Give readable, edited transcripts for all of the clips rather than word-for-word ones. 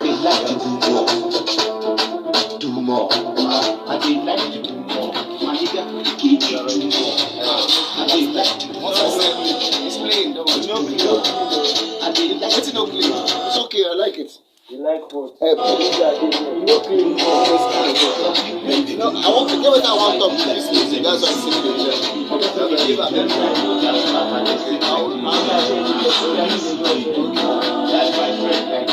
They like to do more. Do more. And they like to do more. My nigga, keep it do more. And they like to do more. It's plain, don't worry. And they like to do more. It's okay, I like it. You like what? You know, clean more. No, I want to give it that one top to this music. That's why I'm singing it. That's my friend.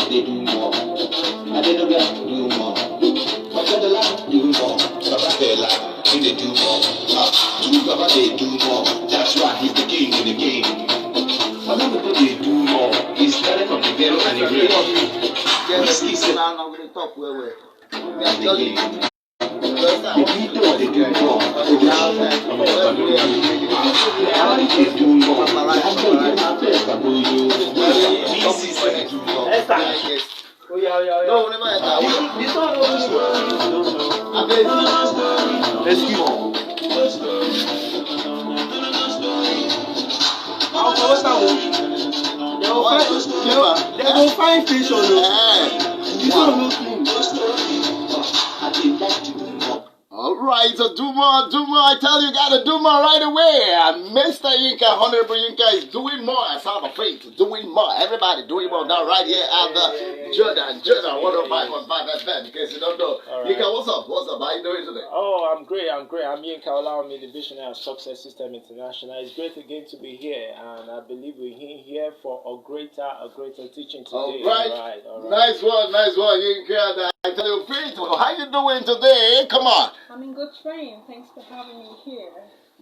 They do more. And they don't get to do more. But they like to do more. But they like to do more. They do more. That's why he's the king in the game. Another they do more. He started from the ghetto and he real. Yes, he's now on the top where They do more. They do more. Oh yeah. No, never had that. This one was they go find fish on the this one no clean. Alright, so do more. I tell you, gotta do more right away. And Mr. Yinka, Honorable Yinka is doing more. I sound afraid doing more. Everybody doing more now right here at the Jordan 105.5 FM. In case you don't know. Right. Yinka, what's up? How you doing today? Oh, I'm great. I'm Yinka Olawunmi, the Visionary of Success System International. It's great again to be here, and I believe we're here for a greater teaching today. Alright. Nice one, Yinka. I tell you, Pete, how you doing today? Come on. I'm in good train. Thanks for having me here.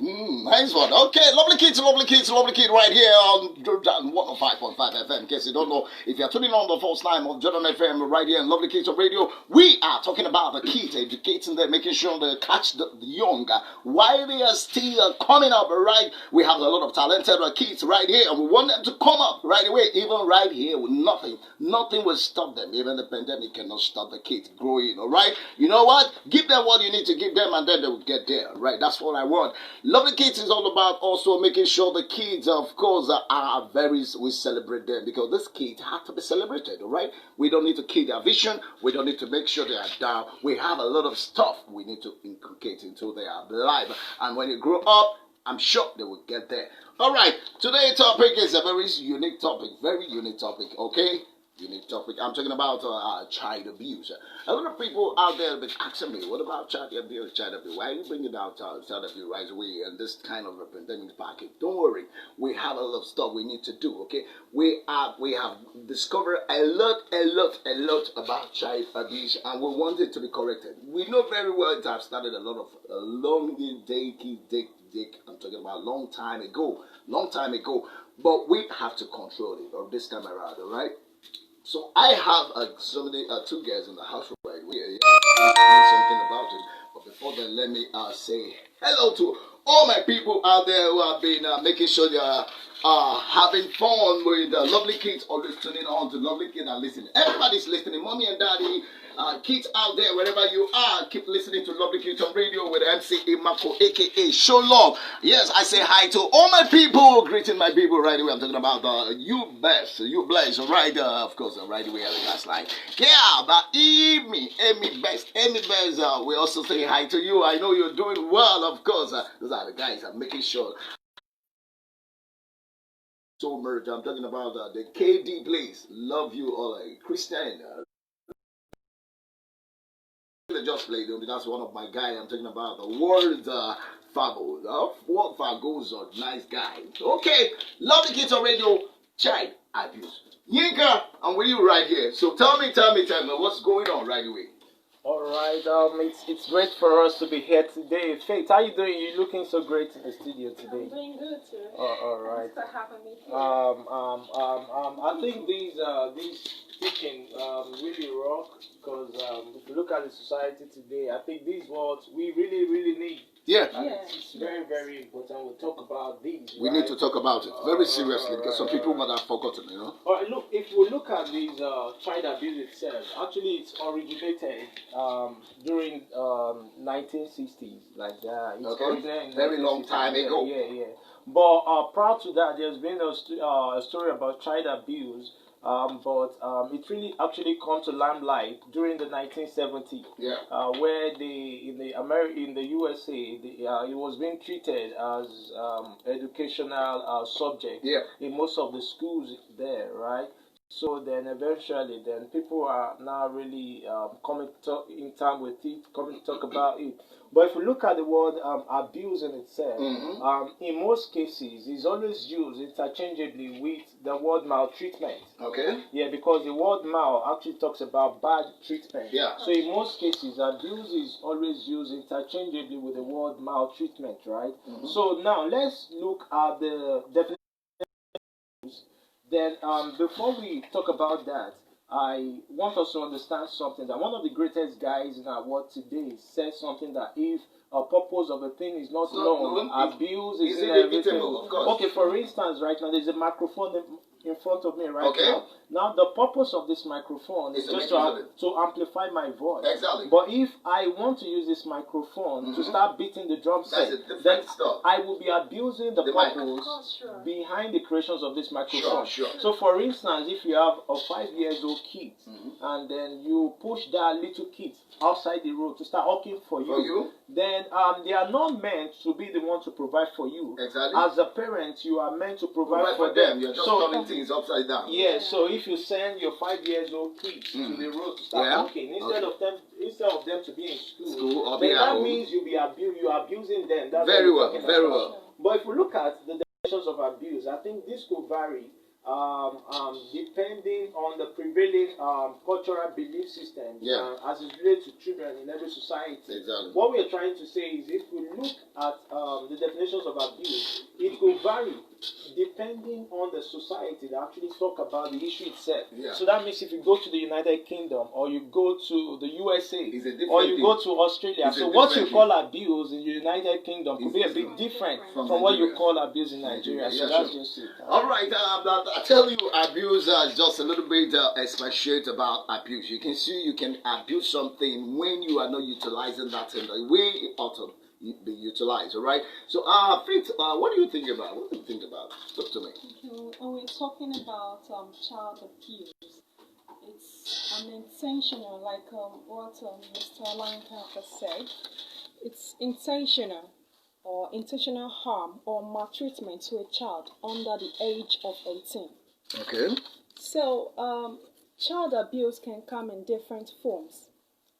Nice one. Okay, lovely kids right here on Jordan 105.5 FM. In case you don't know, if you're tuning on the first time on Jordan FM right here in Lovely Kids on Radio, we are talking about the kids, educating them, making sure they catch the young while they are still coming up, right? We have a lot of talented kids right here, and we want them to come up right away, even right here with nothing. Nothing will stop them. Even the pandemic cannot stop the kids growing, all right? You know what? Give them what you need to give them, and then they will get there, right? That's what I want. Lovely Kids is all about also making sure the kids, of course, we celebrate them, because these kids have to be celebrated, all right? We don't need to kill their vision. We don't need to make sure they are down. We have a lot of stuff we need to inculcate into their life. And when you grow up, I'm sure they will get there. All right, today's topic is a very unique topic, okay? Unique topic. I'm talking about child abuse. A lot of people out there have been asking me, what about child abuse? Why are you bringing down child abuse right away and this kind of a pandemic package? Don't worry, we have a lot of stuff we need to do, okay? We have discovered a lot about child abuse, and we want it to be corrected. We know very well it has started a lot of long day. I'm talking about long time ago, but we have to control it, or this time around, all right? So I have two guys in the house right here. Yeah, something about it. But before then, let me say hello to all my people out there who have been making sure they are having fun with Lovely Kids, always tuning on to Lovely Kids and listening. Everybody's listening. Mommy and daddy, kids out there, wherever you are, keep listening to Lovely Kids on Radio with MC Imako, aka Show Love. Yes, I say hi to all my people, greeting my people right away. I'm talking about you bless, right? Of course, right away. That's like, yeah, but Amy best. We also say hi to you. I know you're doing well, of course. Those are the guys I'm making sure. So much. I'm talking about the KD place. Love you all, Christian. Just played. That's one of my guys. I'm talking about the world Fabo. World Fago's a nice guy. Okay, Lovely Kids on Radio. Child abuse. Yinka, I'm with you right here. So tell me what's going on right away. All right, it's great for us to be here today. Faith, how you doing? You're looking so great in the studio today. I'm doing good too. All right. Thanks for having me here. I think these speaking really rock because if you look at the society today, I think these words we really need. Yeah. And Yeah. it's very, very important. We'll talk about these. We need to talk about it very seriously because some people might have forgotten, All right, look, if we look at these child abuse itself, actually it's originated during 1960s, like that. It's originated in very long time ago. Yeah. But prior to that, there's been a story about child abuse. But it really actually come to limelight during the 1970s, where in the USA, it was being treated as educational subject in most of the schools there, right? So then eventually, then people are now really coming in time with it, coming to talk about it. But if you look at the word abuse in itself, in most cases, it's always used interchangeably with the word maltreatment. Okay. Yeah, because the word mal actually talks about bad treatment. Yeah. So in most cases, abuse is always used interchangeably with the word maltreatment, right? So now let's look at the definition. Then before we talk about that, I want us to understand something that one of the greatest guys in our world today said something that if a purpose of a thing is not known, abuse is inevitable. Okay, for instance, right now there's a microphone in front of me right now. Now the purpose of this microphone is just to amplify my voice. Exactly. But if I want to use this microphone to start beating the drum set, then I will be abusing the purpose behind the creations of this microphone. So for instance, if you have a 5-year-old kid and then you push that little kid outside the road to start working for you, then they are not meant to be the one to provide for you. As a parent, you are meant to provide for them. You're just turning things upside down. Yeah, so if you send your 5-year-old kids to the road to start working, instead of them to be in school, then that means you're abusing them. That's very well. But if we look at the definitions of abuse, I think this could vary depending on the prevailing cultural belief system as it relates to children in every society. What we are trying to say is if we look at the definitions of abuse, it could vary depending on the society that actually talk about the issue itself. So that means if you go to the United Kingdom or you go to the USA or you go to Australia, so what you call abuse in the United Kingdom could be a bit different from what you call abuse in Nigeria. So that's just it. All right, I tell you, abuse is just a little bit expatiate about abuse. You can see you can abuse something when you are not utilizing that in the way it ought to be utilized. All right. So, Faith, what do you think about? What do you think about? Talk to me. Okay, when we're talking about child abuse, it's intentional, like what Mr. Olawunmi has said. It's intentional or intentional harm or maltreatment to a child under the age of 18. Okay. So, child abuse can come in different forms.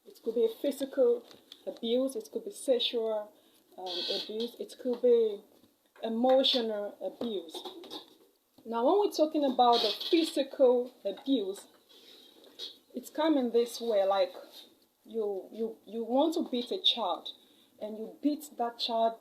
It could be physical abuse, it could be sexual abuse, it could be emotional abuse. Now, when we're talking about the physical abuse, it's coming this way, like you want to beat a child, and you beat that child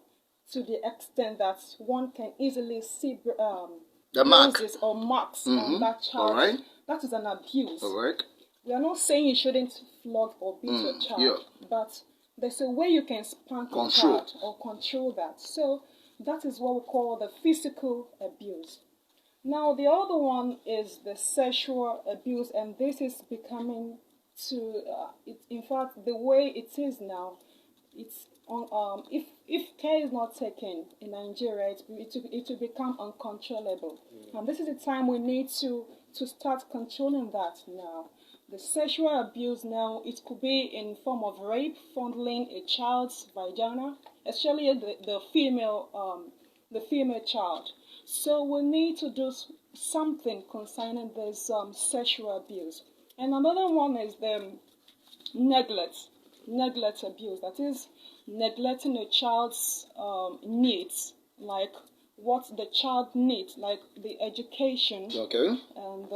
to the extent that one can easily see the bruises or marks on that child. All right. That is an abuse. All right. We are not saying you shouldn't flog or beat your child, but there's a way you can spank a child or control that. So that is what we call the physical abuse. Now the other one is the sexual abuse, and this is becoming in fact, the way it is now, it's on, if care is not taken in Nigeria, it will become uncontrollable. And this is the time we need to start controlling that now. The sexual abuse now, it could be in form of rape, fondling a child's vagina, especially the female child. So we need to do something concerning this sexual abuse. And another one is the neglect abuse. That is neglecting a child's needs, like what the child needs, like the education. Okay. And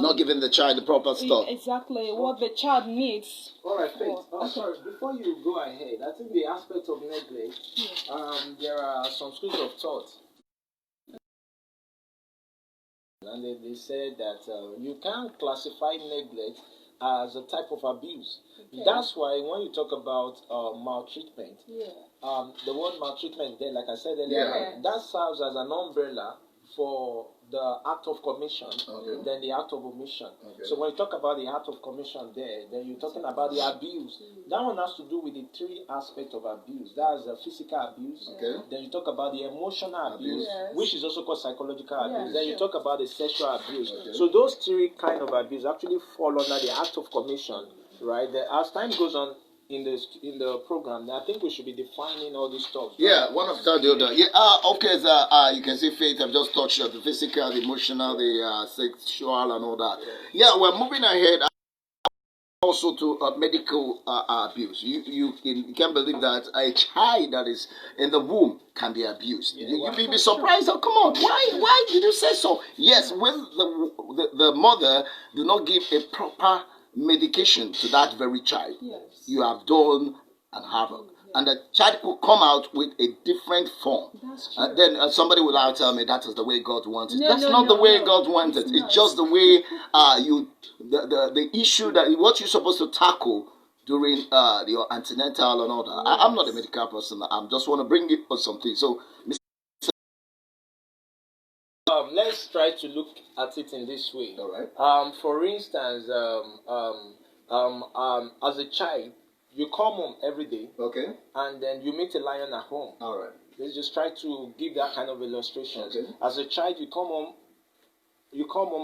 not giving the child the proper stuff. Exactly what the child needs. All right, Faith. Sorry, before you go ahead, I think the aspect of neglect, there are some schools of thought and they said that you can't classify neglect as a type of abuse. Okay. That's why when you talk about maltreatment, the word maltreatment there, like I said earlier, that serves as an umbrella for the act of commission, then the act of omission. Okay. So when you talk about the act of commission there, then you're talking about the abuse. That one has to do with the three aspects of abuse. That's the physical abuse. Okay. Then you talk about the emotional abuse, which is also called psychological abuse. Then you talk about the sexual abuse. Okay. So those three kind of abuse actually fall under the act of commission, right? As time goes on, in the program, I think we should be defining all these stuff. Yeah, one after the other. Yeah. Okay. So, you can see Faith. I've just touched the physical, the emotional, the sexual, and all that. Yeah, we're moving ahead. Also to medical abuse. You can't believe that a child that is in the womb can be abused. You may be surprised. Oh, come on! Why did you say so? Yes, when the mother do not give a proper medication to that very child, you have done an havoc. And the child could come out with a different form. Then somebody will now tell me that is the way God wants it. That's not the way God wants it. It's just the way the issue that what you're supposed to tackle during your antenatal and all that. I'm not a medical person. I just want to bring it for something. So, let's try to look at it in this way. All right. For instance, as a child, you come home every day, and then you meet a lion at home. All right. Let's just try to give that kind of illustration. Okay. As a child, you come home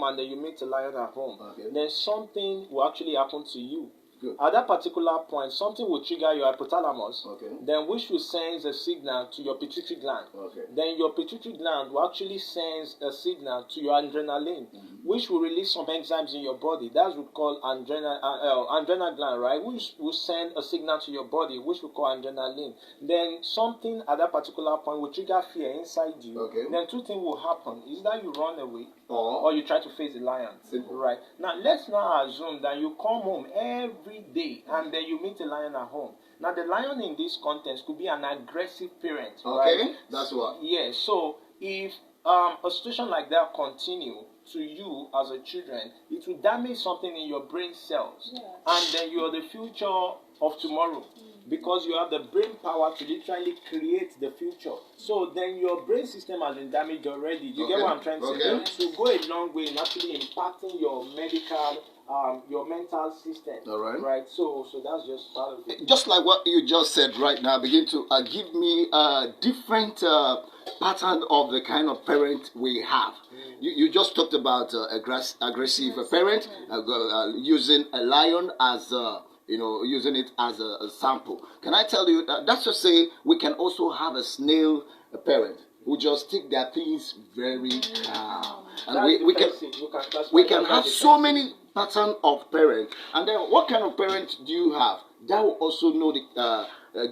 and then you meet a lion at home. Okay. Then something will actually happen to you. Good. At that particular point, something will trigger your hypothalamus, then which will send a signal to your pituitary gland. Okay. Then your pituitary gland will actually send a signal to your adrenaline, which will release some enzymes in your body. That's what we call adrenal gland, right? Which will send a signal to your body, which we call adrenaline. Then something at that particular point will trigger fear inside you. Okay. Then two things will happen. Is that you run away or you try to face the lion. Simple. Right. Now let's now assume that you come home every day and then you meet a lion at home. Now the lion in this context could be an aggressive parent. Okay. Right? That's what. Yeah. So if a situation like that continue to you as a children, it will damage something in your brain cells, and then you are the future of tomorrow. Because you have the brain power to literally create the future. So then your brain system has been damaged already. You get what I'm trying to say? It will go a long way in actually impacting your medical, your mental system. All right. Right. So that's just part of it. Just like what you just said right now, begin to give me a different pattern of the kind of parent we have. You just talked about aggressive parent using a lion as using it as a sample. Can I tell you that that's just say we can also have a snail parent who just take their things very calm. And we can have so many pattern of parent. And then what kind of parent do you have that will also know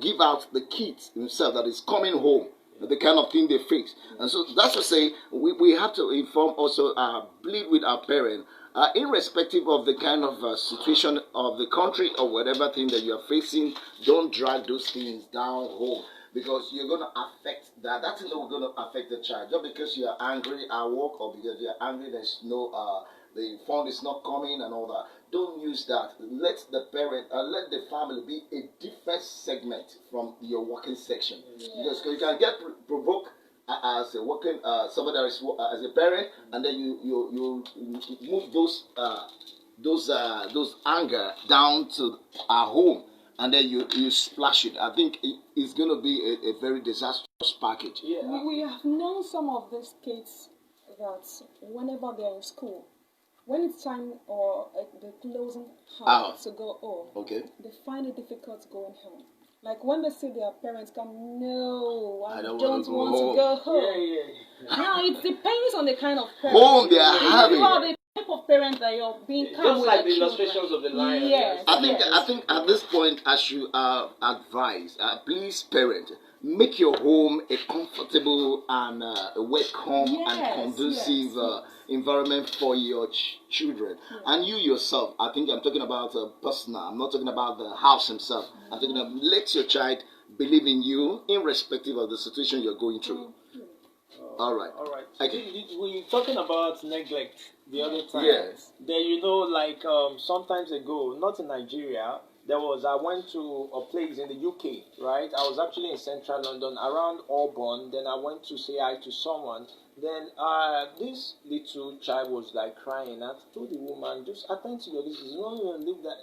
give out the kids himself that is coming home, the kind of thing they face. And so that's to say we have to inform also plead with our parent. Irrespective of the kind of situation of the country or whatever thing that you are facing, don't drag those things down home because you're going to affect that. That's not going to affect the child. Just because you are angry at work or because you are angry, there's no the fund is not coming and all that. Don't use that. Let the parent, let the family be a different segment from your working section. Because you can get provoked as a working somebody that is as a parent, and then you move those anger down to our home, and then you splash it. I think it's going to be a very disastrous package. Yeah. We have known some of these kids that whenever they're in school, when it's time or the closing hour to go home, they find it difficult going home. Like when they see their parents come, no, I don't want to go home. Now it depends on the kind of parent. Home they are having. You are the type of parent that you're being calm just like the illustrations of the lion. Yes. I think at this point I should advise, please parent, make your home a comfortable and welcome and conducive environment for your children. And you yourself, I think I'm talking about personal, I'm not talking about the house himself. I'm talking about let your child believe in you irrespective of the situation you're going through. All right. Okay. We were talking about neglect the other time. Yes. Then like sometimes ago, not in Nigeria, I went to a place in the UK, right? I was actually in central London, around Auburn. Then I went to say hi to someone. Then this little child was like crying. I told the woman, just attend to your business. You don't even leave that.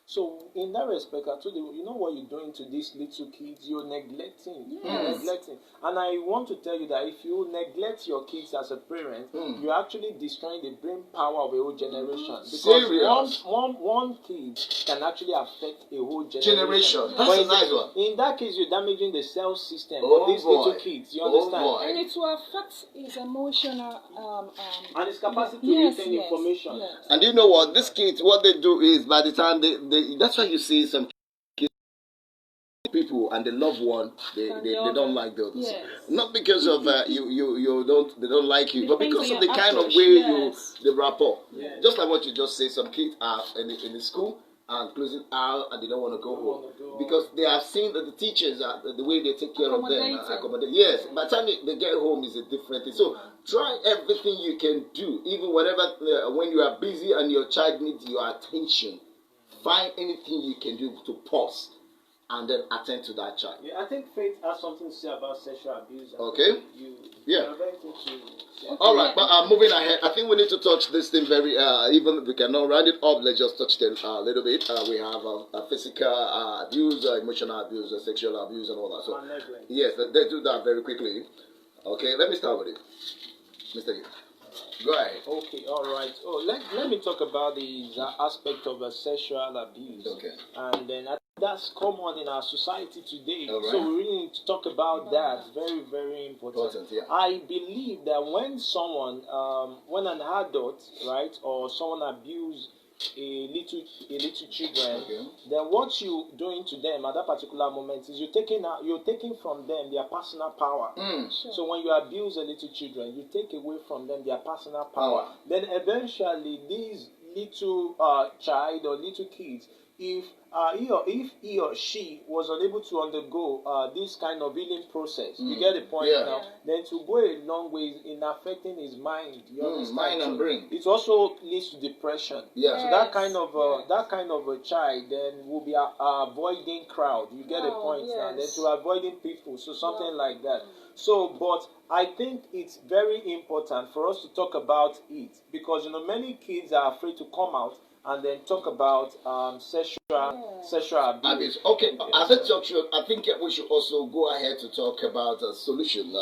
So in that respect, I told you, you know what you're doing to these little kids? You're neglecting. Yes. You're neglecting. And I want to tell you that if you neglect your kids as a parent, you're actually destroying the brain power of a whole generation. Because one kid can actually affect a whole generation. That's a nice one. In that case, you're damaging the cell system of these little kids. You understand? And it will affect his emotional and his capacity to retain information. Yes. And you know what? These kids, what they do is by the time that's why you see some kids, people and the loved one, they don't like the others. Yes. Not because of they don't like you, but because of the kind of way the rapport. Yes. Just like what you just said, some kids are in the school and closing out and they don't want to go home because they have seen that the teachers are the way they take care of them accommodate. Yes, by the time they get home is a different thing. So try everything you can do, even whatever when you are busy and your child needs your attention. Find anything you can do to pause and then attend to that child. Yeah, I think Faith has something to say about sexual abuse. Okay. All right, but moving ahead, I think we need to touch this thing very, even if we cannot round it up, let's just touch it a little bit. We have physical abuse, emotional abuse, sexual abuse, and all that. So, yes, let's do that very quickly. Okay, let me start with it. Mr. Yinka. Go ahead. Okay, all right. Oh, let me talk about the aspect of sexual abuse. Okay. And then that's common in our society today. All right. So we really need to talk about that. Very, very important. Yeah. I believe that when someone, when an adult, right, or someone abuse a little children, then what you're doing to them at that particular moment is you're taking from them their personal power. Sure. So when you abuse a little children, you take away from them their personal power. Then eventually these little child or little kids, if he or she was unable to undergo this kind of healing process, you get the point now, then to go a long way in affecting his mind. You understand? Mind and brain. It also leads to depression. Yeah. So that kind of a child then will be avoiding crowd. You get the point now. Then to avoiding people. So something like that. So, but I think it's very important for us to talk about it because many kids are afraid to come out and then talk about sexual abuse. Okay, as a junction, I think we should also go ahead to talk about a solution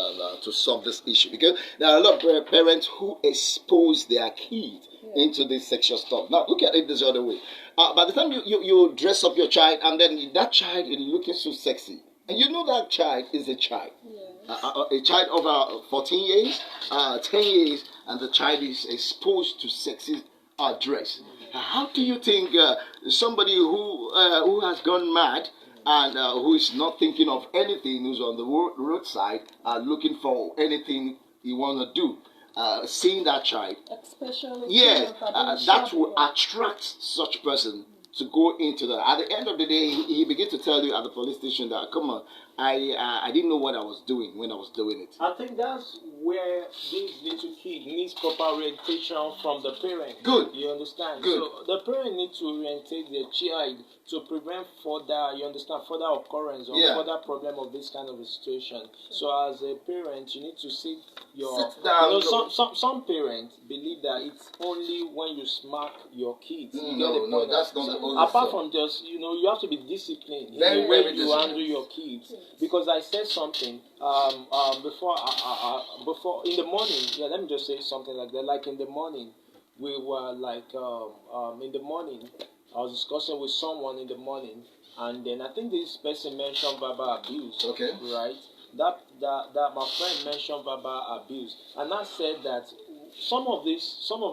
to solve this issue because there are a lot of parents who expose their kids into this sexual stuff. Now, look at it this other way. By the time you dress up your child and then that child is looking so sexy, and you know that child is a child. A child of 14 years, 10 years, and the child is exposed to sexy dress. How do you think somebody who has gone mad and who is not thinking of anything, who's on the roadside, looking for anything he want to do, seeing that child, especially that will attract such person to go into that. At the end of the day, he begins to tell you at the police station that, come on, I didn't know what I was doing when I was doing it. I think that's where this little kid needs proper orientation from the parent. Good. You understand? Good. So the parent needs to orientate their child to prevent further occurrence or further problem of this kind of a situation. So as a parent, you need to sit down. Some parents believe that it's only when you smack your kids. No, that's not the only apart from just, you have to be disciplined in the way you handle your kids. Because I said something before in the morning. Yeah, let me just say something like that. Like in the morning, we were like in the morning, I was discussing with someone in the morning, and then I think this person mentioned verbal abuse. Okay. Right. That my friend mentioned verbal abuse, and I said that some of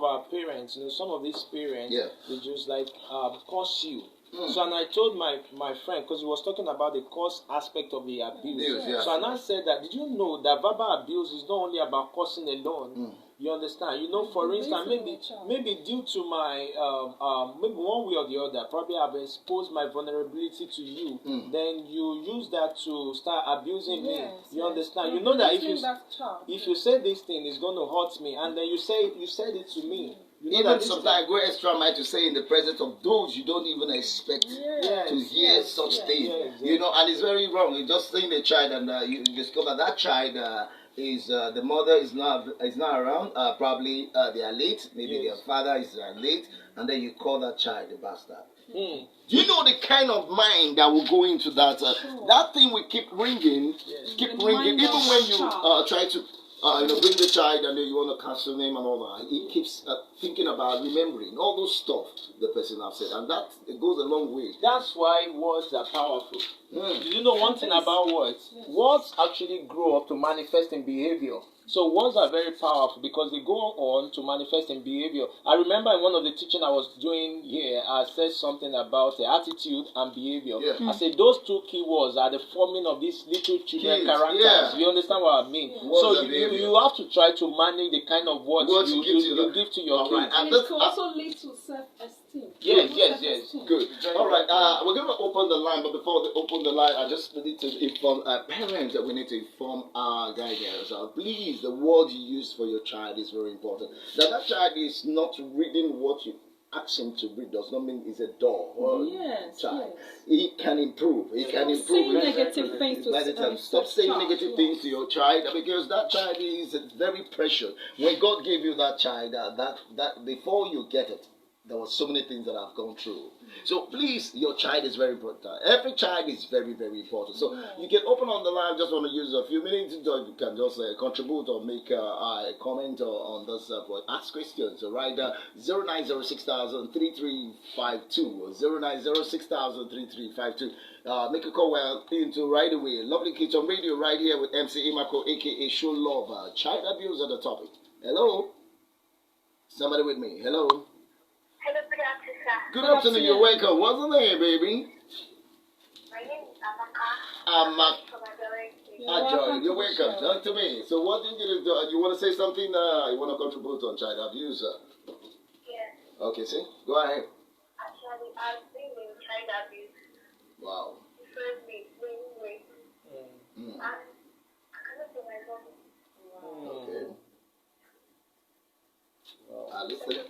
our parents, some of these parents, they just like curse you. So and I told my friend, because he was talking about the cause aspect of the abuse. So and I said that, did you know that verbal abuse is not only about cursing alone? You understand? You know, for instance, maybe due to my maybe one way or the other, probably I've exposed my vulnerability to you. Then you use that to start abusing me. You understand? You know that if you say this thing, it's going to hurt me, and then you said it to me. You know, even sometimes go extra mile to say in the presence of those you don't even expect to hear such things. You know, and it's very wrong. You're just seeing a child, and you discover that child is the mother is not around. Probably they are late. Maybe their father is late, and then you call that child a bastard. Do you know the kind of mind that will go into that? That thing will keep ringing, even when you try to bring the child and then you want to cancel name and all that. It keeps thinking about remembering all those stuff the person has said, and that it goes a long way. That's why words are powerful. Do you know one thing about words? Words actually grow up to manifest in behavior. So words are very powerful because they go on to manifest in behavior. I remember in one of the teaching I was doing here, I said something about attitude and behavior. I said those two keywords are the forming of these little children characters. You understand what I mean? So you have to try to manage the kind of words you give to your kids. And it could also lead to self-esteem. Yes. Good. All right. We're going to open the line, but before they open the line, I just need to inform parents that we need to inform our guidance. Please, the word you use for your child is very important. That child is not reading what you ask him to read does not mean he's a dog or child. He can improve. He can improve. Negative things to Stop saying negative things to your child, because that child is very precious. When God gave you that child, that before you get it, there were so many things that I've gone through. So please, your child is very important. Every child is very, very important. So you can open on the line. Just want to use a few minutes. You can just contribute or make a comment on this. Ask questions. Right? 0906-3352 or 0906-3352. Make a call into right away. Lovely Kids on Radio right here with MC Imako, aka Show Love. Child abuse are the topic. Hello? Somebody with me. Hello? Hello, good afternoon, sir. Good afternoon, you're welcome. What's the name, baby? My name is Amaka. Joy, you're welcome. Talk to me. So what did you do? You want to say something? You want to contribute on child abuse? Yes. Okay, see? Go ahead. Actually, I've been in child abuse. Wow. Different ways. And I cannot do my body. Okay. Listen.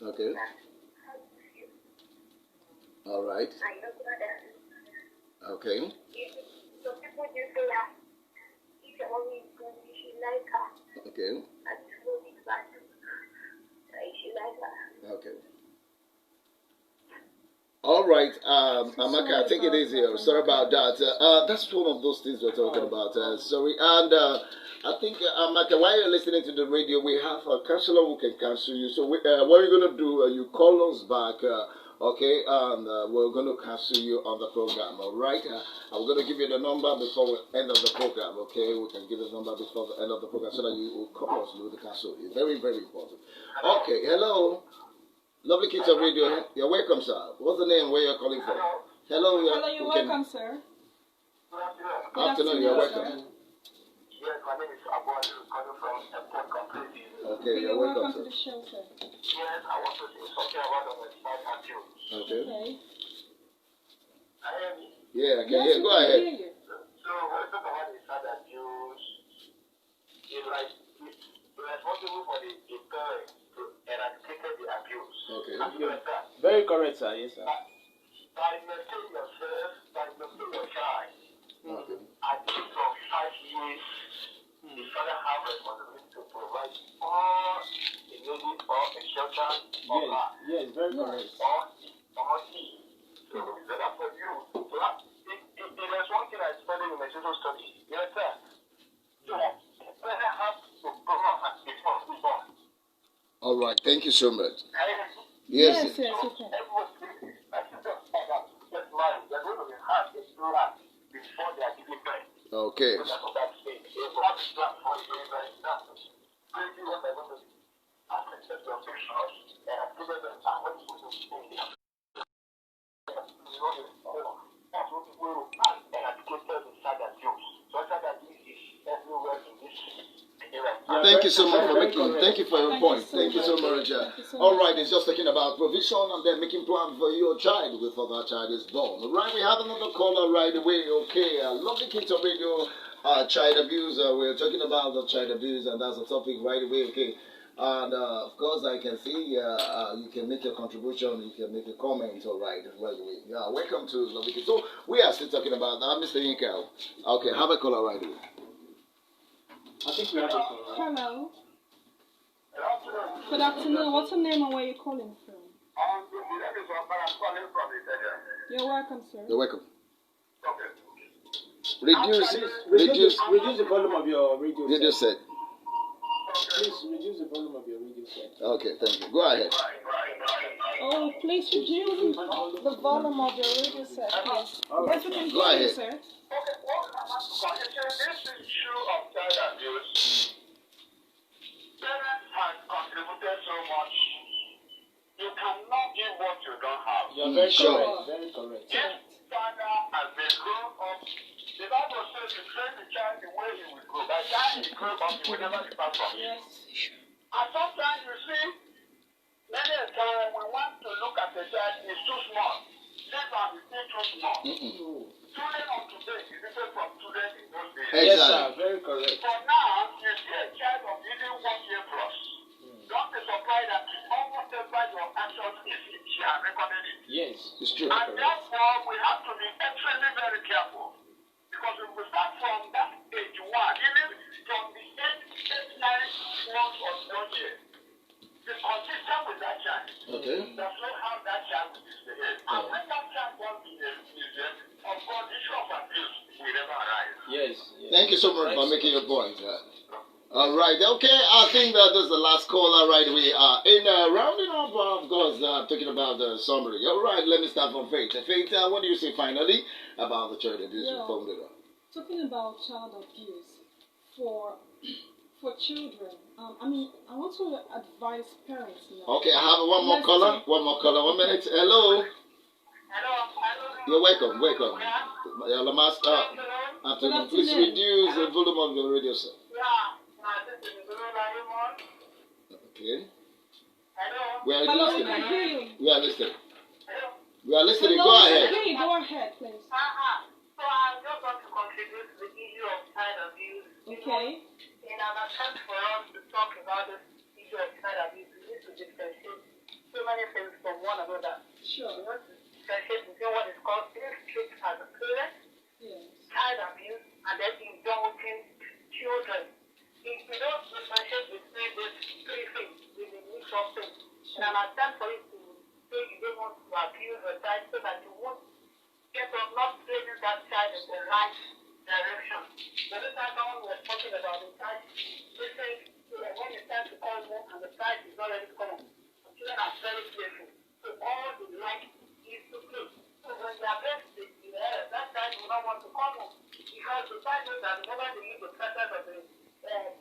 Okay. All right. Okay. So people do say that if your mommy is good, you should like her. Okay. And if your mommy is bad, you should like her. Okay. All right, Amaka, take it easy. Sorry about that. That's one of those things we're talking about. Sorry, and I think Amaka, while you're listening to the radio, we have a counselor who can counsel you. So what we're gonna do? You call us back, okay? And we're gonna counsel you on the program. All right? I'm gonna give you the number before the end of the program. Okay? We can give the number before the end of the program so that you will call us with the counsel. It's very, very important. Okay. Hello. Lovely Kids on Radio. You're welcome, sir. What's the name? Where you're calling from? Hello. You're welcome, sir. Good afternoon. You're welcome. Yes, my name is Abu calling from Airport Company. Okay, you're welcome, to sir. the show, sir. Yes, I want to say something about the child abuse. Okay. I hear me. Yeah, I can hear. Go ahead. So when we talk about the child abuse, it's like it's responsible for the parents to eradicate the abuse. Okay. Very correct, sir. Yes, sir. By maintaining yourself, by maintaining your child, Okay. at the age of 5 years, the father has responsibility to provide all the needs or a shelter or Yes, very correct. or he. So it's better for you. So there's one thing I studied in my social studies. You understand? So the parent has to grow up before we born. All right. Thank you so much. Yes, Yes. okay. Before they are giving birth. Okay. So that's what I'm saying. They will have a plan for you right now. Maybe what I want to do, I'm going to set your pictures and give them the time when you will stay there. That's what people will plan and educate them inside abuse. So child abuse is thank you so much for making. Thank you for your point. Thank you so much. All right, it's just talking about provision and then making plans for your child before that child is born. All right, we have another caller right away. Okay, lovely kids on radio. Child abuse. We're talking about the child abuse, and that's the topic right away. Okay. And of course, I can see you can make a contribution, you can make a comment, all right away. Yeah, welcome to Lovely Kids. So we are still talking about Mr. Yinka. Okay, have a caller right away. I think we have a caller. Hello. Good afternoon. What's your name and where are you calling from? You're welcome, sir. You're welcome. Reduce the volume of your radio set. Please reduce the volume of your radio set. Okay, thank you. Go ahead. Oh, please reduce the volume of your radio set, please. Yes, we can hear you, sir. Okay, this issue of child abuse, parents have contributed so much. You cannot give what you don't have. You're very sure. correct. Very correct. If father has been grown up, the Bible says to train the child the way he will grow. By the time he grows up, he will never depart from it. Yes. And sometimes you see, many a time we want to look at the child, he's too small. This one is still too small. Children of today is different from children in those days. Exactly. Yes, sir. Very correct. For now, you see a child of even 1 year plus. Don't be surprised that almost every your actions is she has recorded it. Yes. It's true. And therefore, we have to be extremely very careful. Because if we start from that age 1, even from the age 8, 9 months or 1 year, be consistent with that child. Okay. That's not how that child will misbehave. And when that child wants to misbehave, of course, the issue of abuse will never arise. Yes. Thank you so much for making your point. All right. Okay. I think that is the last caller right away. In rounding up, of course, talking about the summary. All right. Let me start from Faith. Faith, what do you say finally about the child abuse reform leader? Talking about child abuse for children. I want to advise parents now. Okay. I have one more caller. 1 minute. Hello. Hello. You're welcome. Please reduce the volume of your radio set. Okay. We are Hello, listening. I hear you. We are listening. We are listening. Hello, Go I ahead. hear you. Go ahead, please. So I just want to contribute to the issue of child abuse. Okay. In an attempt for us to talk about this issue of child abuse, we need to differentiate so many things from one another. Sure. We want to differentiate between what is called ill-treat as a parent, Yes. child abuse, and then indulging children. If we don't differentiate between these three things, we will mix up things. In an attempt for you to say you don't want to abuse your child so that you won't get up not placing that child in the right direction. The other time someone was talking about the child, they say when it's time to call home and the child is not ready to come home, the children are very playful. So all they like is to play. So when they are best, that child will not want to come home because the child knows that whenever they leave the presence of the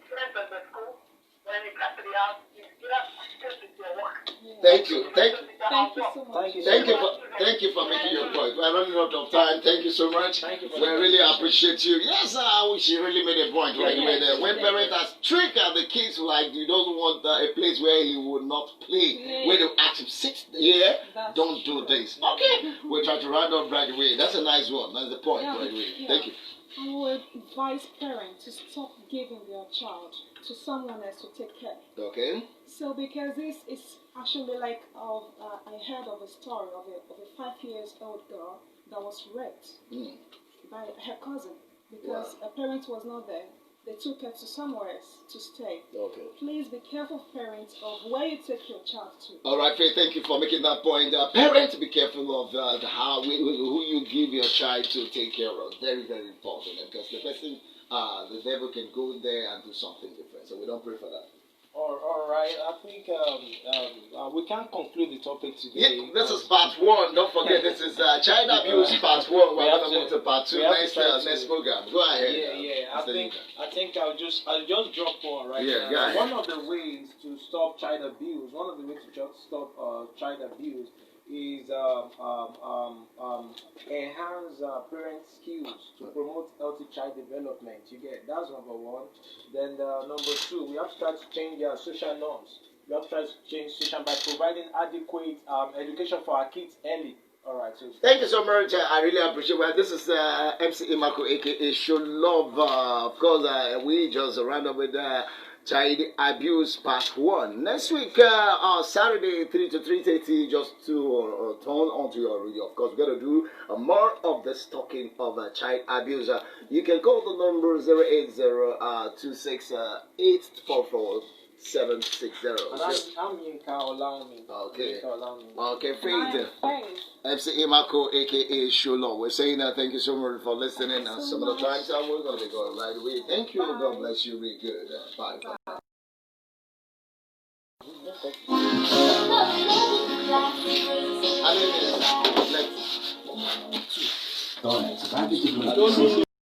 friends of the school, when they come to the house, it's just with your work. Thank you. Thank you so much. Thank you for making your point. We're running out of time. Thank you so much. We really appreciate you. Yes, she really made a point right away there. When parents are strict at the kids, like you don't want a place where he would not play. When they ask him, sit here, don't do this. Okay. We'll try to round up right away. That's a nice one. That's the point right away. Thank you. I would advise parents to stop giving their child to someone else to take care. Okay. So because this is actually like I heard of a story of a 5-year-old girl that was raped by her cousin because her parent was not there. They took her to somewhere else to stay. Okay. Please be careful, parents, of where you take your child to. All right, Faith, thank you for making that point. Parents, be careful of who you give your child to take care of. Very, very important. Because the person, the devil can go there and do something different. So we don't pray for that. All right. I think we can conclude the topic today. Yeah, this is part 1. Don't forget, this is child abuse part 1. We're going to move to part 2 next program. Go ahead. I think I'll just drop one right now. One of the ways to stop child abuse, child abuse is enhance parent skills to promote healthy child development. You get that's number one. Then number two, we have to try to change social norms. We have to try to change social by providing adequate education for our kids early. All right. So thank you so much. I really appreciate. Well, this is MC Imako, aka Show Love. Of course, we just round up with child abuse part 1. Next week, Saturday, 3 to 3:30, just to turn onto your radio. Of course, we're going to do more of this talking of child abuse. You can call the number 080-26-844-760. And I'm Yinka Olawunmi. Okay. Yinka Olawunmi. Okay, Faith. MC Imako, aka Sholo. We're saying thank you so much for listening. Some of the times we're going to be going right away. Thank you. Bye. God bless you. Really good. Bye. Bye. I mean, let's.